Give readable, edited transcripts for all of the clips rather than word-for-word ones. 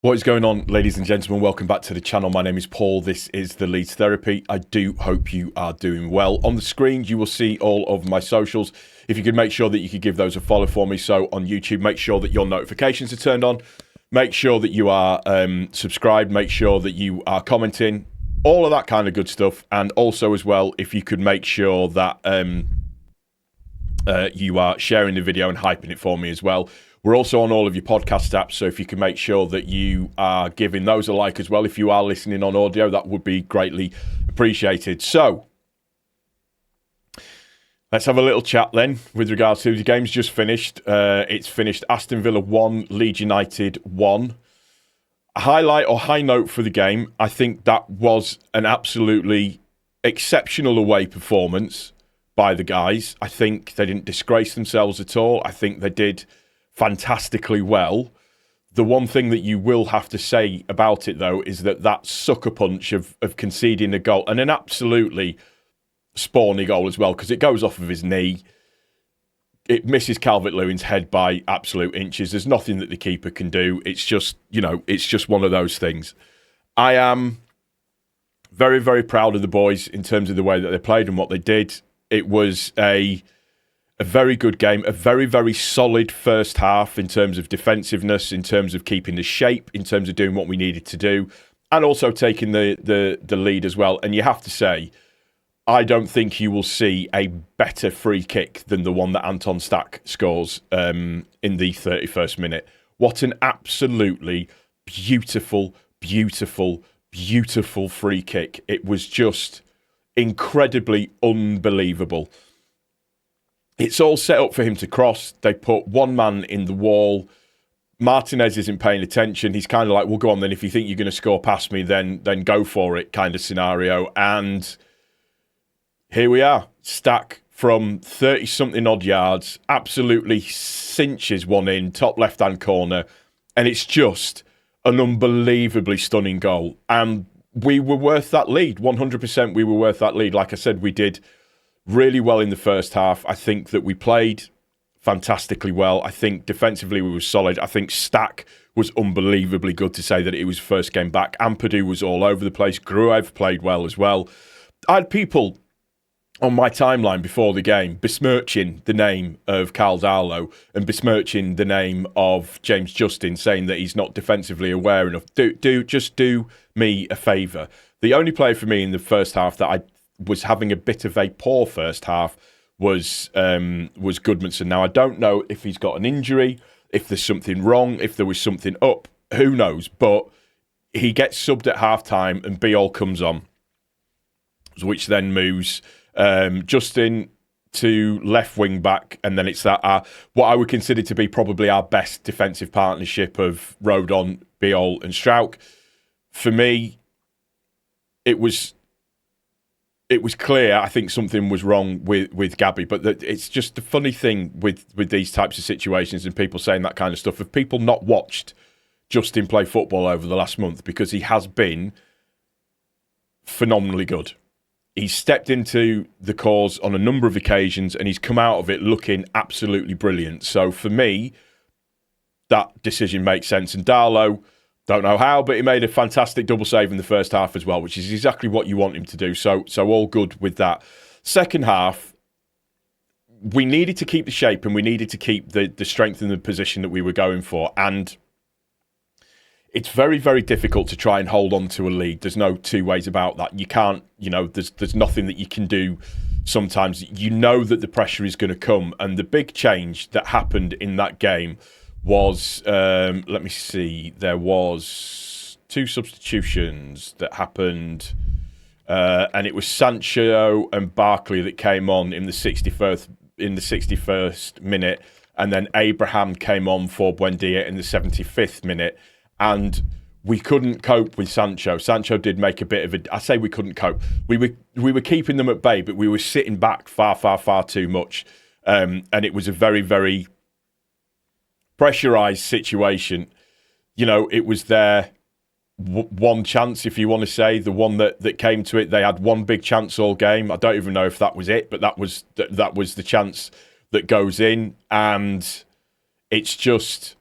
What is going on, ladies and gentlemen? Welcome back to the channel. My name is Paul. This is the Leeds Therapy. I do hope you are doing well. On the screen, you will see all of my socials. If you could make sure that you could give those a follow for me. So on YouTube, make sure that your notifications are turned on. Make sure that you are subscribed. Make sure that you are commenting. All of that kind of good stuff. And also as well, if you could make sure that you are sharing the video and hyping it for me as well. We're also on all of your podcast apps, so if you can make sure that you are giving those a like as well. If you are listening on audio, that would be greatly appreciated. So, let's have a little chat then with regards to the game's just finished. It's finished Aston Villa 1, Leeds United 1. A highlight or high note for the game, I think that was an absolutely exceptional away performance by the guys. I think they didn't disgrace themselves at all. I think they did fantastically well. The one thing that you will have to say about it, though, is that sucker punch of conceding a goal, and an absolutely spawny goal as well, because it goes off of his knee. It misses Calvert-Lewin's head by absolute inches. There's nothing that the keeper can do. It's just, it's just one of those things. I am very, very proud of the boys in terms of the way that they played and what they did. It was a very good game, a very, very solid first half in terms of defensiveness, in terms of keeping the shape, in terms of doing what we needed to do, and also taking the lead as well. And you have to say, I don't think you will see a better free kick than the one that Anton Stack scores in the 31st minute. What an absolutely beautiful, beautiful, beautiful free kick. It was just incredibly unbelievable. It's all set up for him to cross. They put one man in the wall. Martinez isn't paying attention. He's kind of like, well, go on then. If you think you're going to score past me, then go for it kind of scenario. And here we are. Stack from 30-something odd yards. Absolutely cinches one in, top left-hand corner. And it's just an unbelievably stunning goal. And we were worth that lead. 100% we were worth that lead. Like I said, we did really well in the first half. I think that we played fantastically well. I think defensively we were solid. I think Stack was unbelievably good, to say that it was first game back. Ampadu was all over the place. Gruev played well as well. I had people on my timeline before the game besmirching the name of Carl Darlow and besmirching the name of James Justin, saying that he's not defensively aware enough. Just do me a favour. The only player for me in the first half that I was having a bit of a poor first half was Goodmanson. Now, I don't know if he's got an injury, if there's something wrong, if there was something up, who knows, but he gets subbed at half-time and Biol comes on, which then moves Justin to left wing back, and then it's that what I would consider to be probably our best defensive partnership of Rodon, Biol and Strauch. For me, it was clear, I think something was wrong with Gabby, but it's just the funny thing with these types of situations and people saying that kind of stuff. If people not watched Justin play football over the last month, because he has been phenomenally good. He's stepped into the cause on a number of occasions and he's come out of it looking absolutely brilliant. So for me, that decision makes sense. And Darlow, don't know how, but he made a fantastic double save in the first half as well, which is exactly what you want him to do. So all good with that. Second half, we needed to keep the shape and we needed to keep the strength in the position that we were going for. And it's very, very difficult to try and hold on to a lead. There's no two ways about that. You can't, there's nothing that you can do sometimes. You know that the pressure is going to come. And the big change that happened in that game was, let me see, there was 2 substitutions that happened, and it was Sancho and Barkley that came on in the 61st minute, and then Abraham came on for Buendia in the 75th minute, and we couldn't cope with Sancho. Sancho did make a bit of I say we couldn't cope. We were keeping them at bay, but we were sitting back far, far, far too much, and it was a very, very pressurised situation. It was their one chance, if you want to say, the one that came to it. They had one big chance all game. I don't even know if that was it, but that was the chance that goes in. And it's just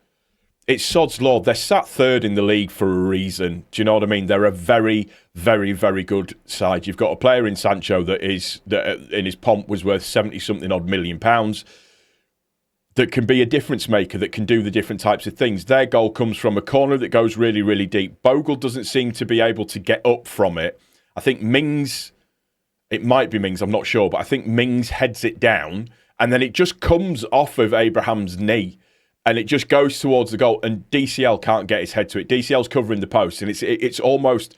it's sod's law. They're sat third in the league for a reason. Do you know what I mean? They're a very, very, very good side. You've got a player in Sancho that in his pomp was worth 70-something odd £1 million, that can be a difference maker, that can do the different types of things. Their goal comes from a corner that goes really, really deep. Bogle doesn't seem to be able to get up from it. I think Mings, it might be Mings, I'm not sure, but I think Mings heads it down, and then it just comes off of Abraham's knee, and it just goes towards the goal, and DCL can't get his head to it. DCL's covering the post, and it's almost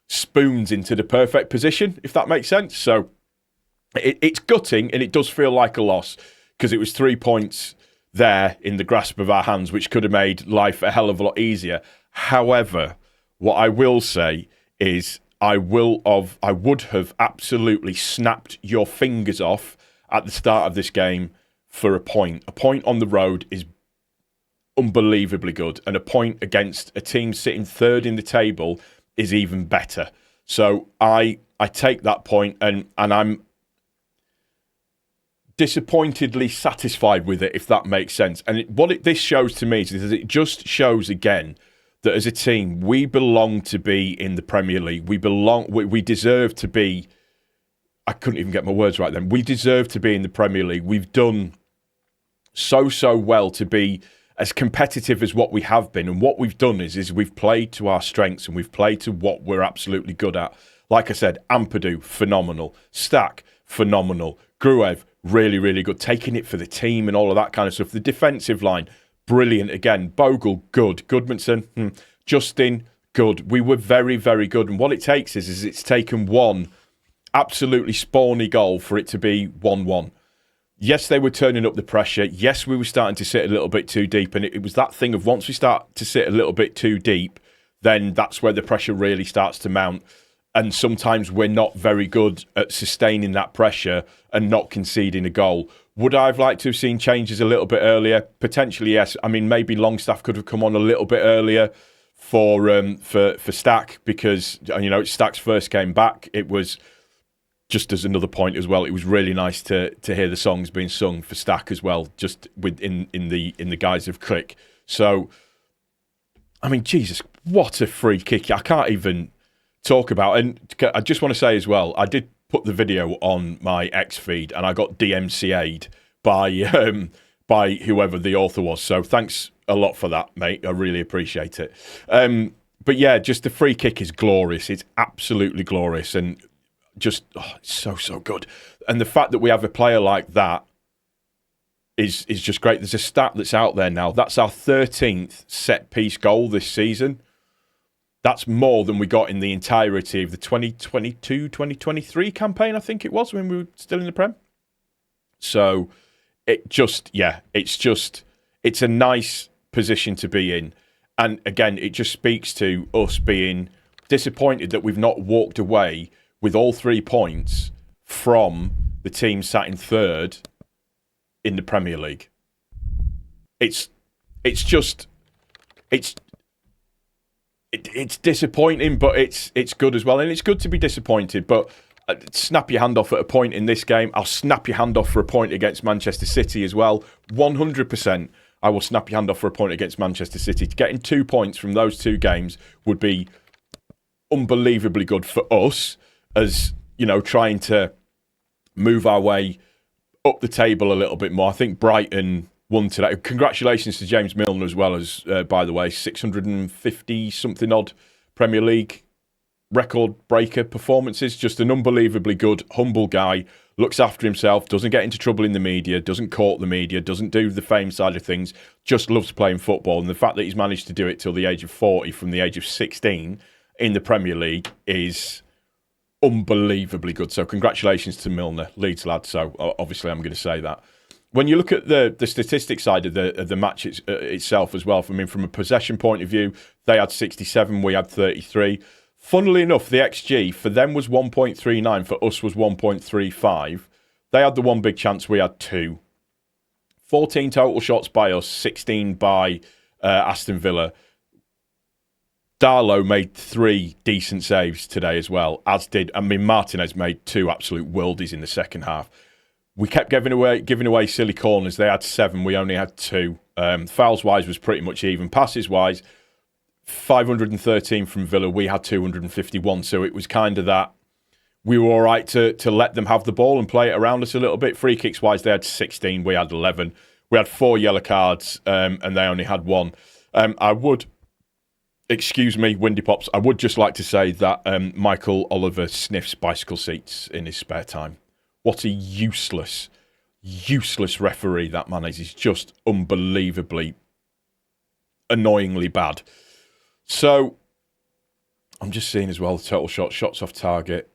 spoons into the perfect position, if that makes sense. So it's gutting, and it does feel like a loss, because it was 3 points there in the grasp of our hands, which could have made life a hell of a lot easier. However, what I will say is I would have absolutely snapped your fingers off at the start of this game for a point. A point on the road is unbelievably good, and a point against a team sitting third in the table is even better. So I take that point, and I'm disappointedly satisfied with it, if that makes sense. And this shows to me is it just shows again that as a team we belong to be in the Premier League. We deserve to be. I couldn't even get my words right then. We deserve to be in the Premier League. We've done so well to be as competitive as what we have been, and what we've done is we've played to our strengths, and we've played to what we're absolutely good at. Like I said, Ampadu, phenomenal. Stack, phenomenal. Gruev, really, really good. Taking it for the team and all of that kind of stuff. The defensive line, brilliant again. Bogle, good. Goodmanson, Justin, good. We were very, very good. And what it takes is it's taken one absolutely spawny goal for it to be 1-1. Yes, they were turning up the pressure. Yes, we were starting to sit a little bit too deep. And it was that thing of once we start to sit a little bit too deep, then that's where the pressure really starts to mount. And sometimes we're not very good at sustaining that pressure and not conceding a goal. Would I have liked to have seen changes a little bit earlier? Potentially, yes. I mean, maybe Longstaff could have come on a little bit earlier for Stack, because it's Stack's first game back. It was, just as another point as well, it was really nice to hear the songs being sung for Stack as well, just in the guise of click. So, I mean, Jesus, what a free kick! I can't even talk about. And I just want to say as well, I did put the video on my X feed, and I got DMCA'd by whoever the author was. So thanks a lot for that, mate. I really appreciate it. But yeah, just the free kick is glorious. It's absolutely glorious, and just it's so good. And the fact that we have a player like that is just great. There's a stat that's out there now. That's our 13th set piece goal this season. That's more than we got in the entirety of the 2022-2023 campaign, I think it was, when we were still in the Prem. So it's a nice position to be in. And again, it just speaks to us being disappointed that we've not walked away with all 3 points from the team sat in third in the Premier League. It's disappointing, but it's good as well. And it's good to be disappointed, but snap your hand off at a point in this game. I'll snap your hand off for a point against Manchester City as well. 100%, I will snap your hand off for a point against Manchester City. Getting 2 points from those 2 games would be unbelievably good for us, as trying to move our way up the table a little bit more. I think Brighton won today. Congratulations to James Milner as well, as by the way, 650 something odd Premier League record breaker performances. Just an unbelievably good, humble guy. Looks after himself, doesn't get into trouble in the media, doesn't court the media, doesn't do the fame side of things, just loves playing football. And the fact that he's managed to do it till the age of 40 from the age of 16 in the Premier League is unbelievably good. So congratulations to Milner, Leeds lad. So obviously I'm going to say that. When you look at the statistics side of the match itself as well, from a possession point of view, they had 67, we had 33. Funnily enough, the XG for them was 1.39, for us was 1.35. They had the one big chance, we had 2. 14 total shots by us, 16 by Aston Villa. Darlow made 3 decent saves today as well, as did, Martinez made 2 absolute worldies in the second half. We kept giving away silly corners. They had 7. We only had 2. Fouls-wise was pretty much even. Passes-wise, 513 from Villa. We had 251. So it was kind of that we were all right to let them have the ball and play it around us a little bit. Free kicks-wise, they had 16. We had 11. We had 4 yellow cards, and they only had 1. Excuse me, Windy Pops, I would just like to say that Michael Oliver sniffs bicycle seats in his spare time. What a useless referee that man is. He's just unbelievably, annoyingly bad. So, I'm just seeing as well the total shots off target,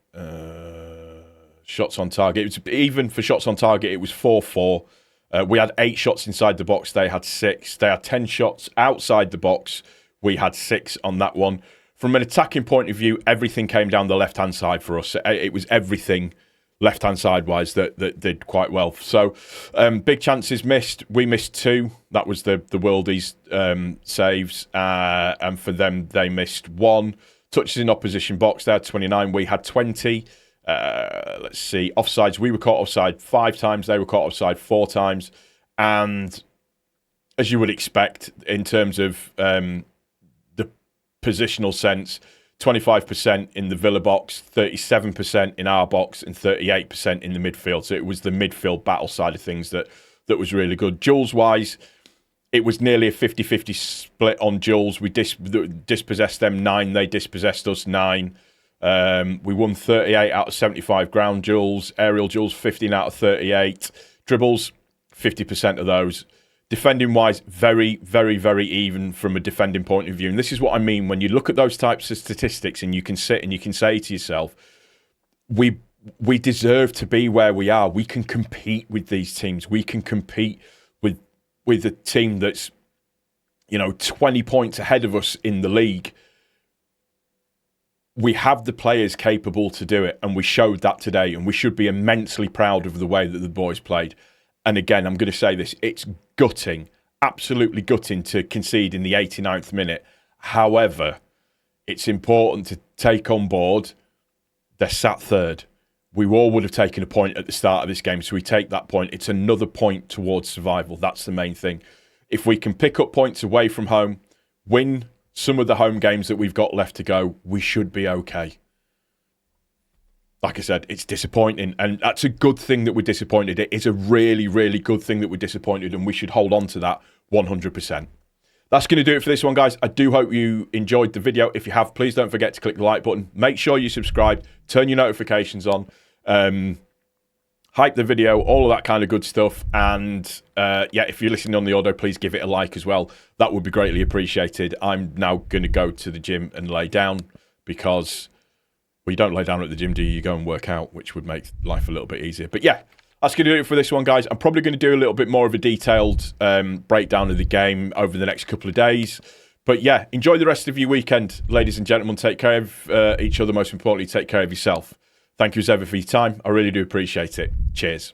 shots on target. Even for shots on target, it was 4-4. We had 8 shots inside the box. They had 6. They had 10 shots outside the box. We had 6 on that one. From an attacking point of view, everything came down the left-hand side for us. It was everything left-hand side-wise that did quite well. So, big chances missed. We missed 2. That was the Worldies saves. And for them, they missed 1. Touches in opposition box, they had 29. We had 20. Let's see. Offsides, we were caught offside 5 times. They were caught offside 4 times. And as you would expect, in terms of the positional sense, 25% in the Villa box, 37% in our box, and 38% in the midfield. So it was the midfield battle side of things that was really good. Duels-wise, it was nearly a 50-50 split on duels. We dispossessed them 9. They dispossessed us 9. We won 38 out of 75 ground duels. Aerial duels, 15 out of 38. Dribbles, 50% of those. Defending-wise, very, very, very even from a defending point of view. And this is what I mean when you look at those types of statistics and you can sit and you can say to yourself, we deserve to be where we are. We can compete with these teams. We can compete with a team that's, 20 points ahead of us in the league. We have the players capable to do it, and we showed that today, and we should be immensely proud of the way that the boys played. And again, I'm going to say this, it's gutting, absolutely gutting to concede in the 89th minute. However, it's important to take on board they're sat third. We all would have taken a point at the start of this game, so we take that point. It's another point towards survival. That's the main thing. If we can pick up points away from home, win some of the home games that we've got left to go, we should be okay. Like I said, it's disappointing, and that's a good thing that we're disappointed. It is a really, really good thing that we're disappointed, and we should hold on to that 100%. That's going to do it for this one, guys. I do hope you enjoyed the video. If you have, please don't forget to click the like button. Make sure you subscribe. Turn your notifications on. Hype the video, all of that kind of good stuff. And if you're listening on the audio, please give it a like as well. That would be greatly appreciated. I'm now going to go to the gym and lay down because you don't lay down at the gym, do you? You go and work out, which would make life a little bit easier. But yeah, that's going to do it for this one, guys. I'm probably going to do a little bit more of a detailed breakdown of the game over the next couple of days. But yeah, enjoy the rest of your weekend, ladies and gentlemen. Take care of each other. Most importantly, take care of yourself. Thank you as ever for your time. I really do appreciate it. Cheers.